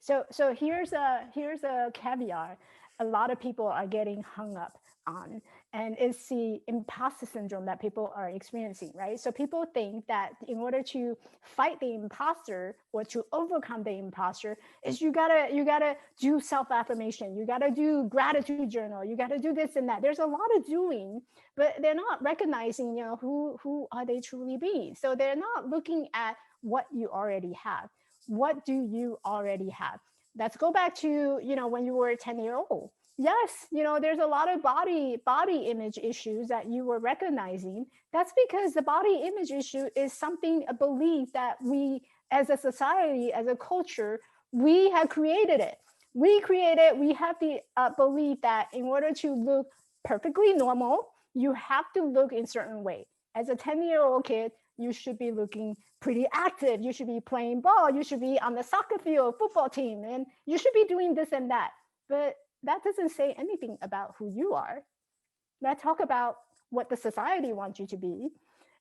So here's a caveat. A lot of people are getting hung up on, and it's the imposter syndrome that people are experiencing, right? So people think that in order to fight the imposter or to overcome the imposter, is you gotta do self affirmation, you gotta do gratitude journal, you gotta do this and that. There's a lot of doing, but they're not recognizing, who are they truly being. So they're not looking at what you already have. What do you already have? Let's go back to, when you were a 10-year old. Yes, there's a lot of body image issues that you were recognizing. That's because the body image issue is something, a belief that we, as a society, as a culture, we have created it. We have the belief that in order to look perfectly normal, you have to look in certain way. As a 10-year-old kid, you should be looking pretty active. You should be playing ball. You should be on the soccer field, football team, and you should be doing this and that. But that doesn't say anything about who you are. Let's talk about what the society wants you to be.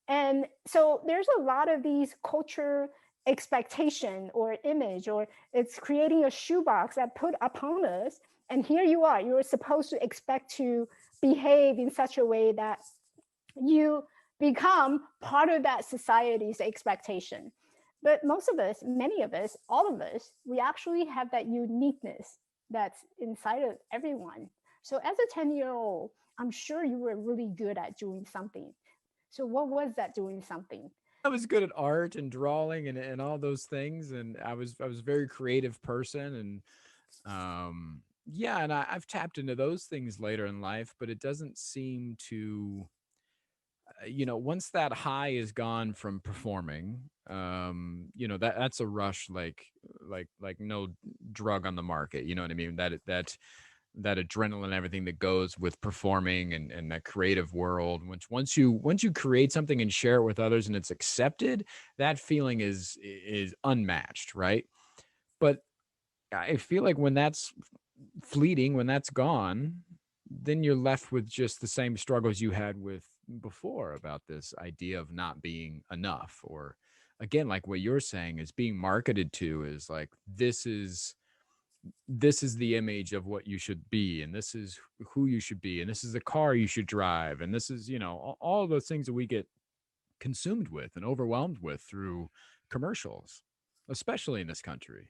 And so there's a lot of these culture expectation or image, or it's creating a shoebox that put upon us. And here you are, you're supposed to expect to behave in such a way that you become part of that society's expectation. But most of us, many of us, all of us, we actually have that uniqueness that's inside of everyone. So as a 10-year-old, I'm sure you were really good at doing something. So what was that doing something? I was good at art and drawing and all those things, and I was a very creative person, and yeah, and I've tapped into those things later in life, but it doesn't seem to, once that high is gone from performing, that's a rush, like no drug on the market. You know what I mean? That adrenaline, everything that goes with performing and that creative world. Once you create something and share it with others and it's accepted, that feeling is unmatched, right? But I feel like when that's fleeting, when that's gone, then you're left with just the same struggles you had with before, about this idea of not being enough. Or again, like what you're saying, is being marketed to is like, this is the image of what you should be, and this is who you should be, and this is the car you should drive, and this is, all of those things that we get consumed with and overwhelmed with through commercials, especially in this country.